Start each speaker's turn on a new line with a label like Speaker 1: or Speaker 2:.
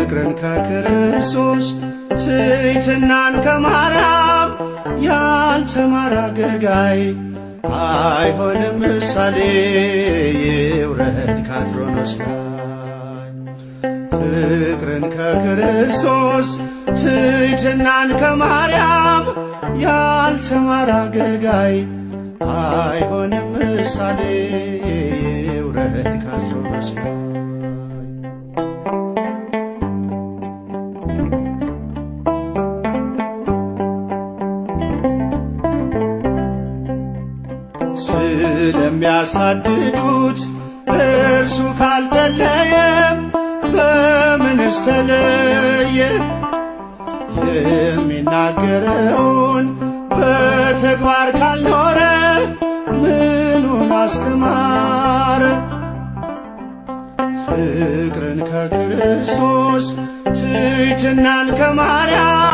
Speaker 1: ፍቅርን ከክርስቶስ ትሕትናን ከማርያም ያልተማረ አገልጋይ አይሆንም ምሳሌ ይውረድ ከአትሮኖስ ላይ። ፍቅርን ከክርስቶስ ትሕትናን ከማርያም ያልተማረ አገልጋይ አይሆንም ምሳሌ ይውረድ ከአትሮኖስ ላይ። ስለሚያሳድዱት እርሱ ካልጸለየ በምንስ ተለየ? የሚናገረውን በተግባር ካልኖረ ምኑን አስተማረ? ፍቅርን ከክርስቶስ ትሕትናን ከማርያም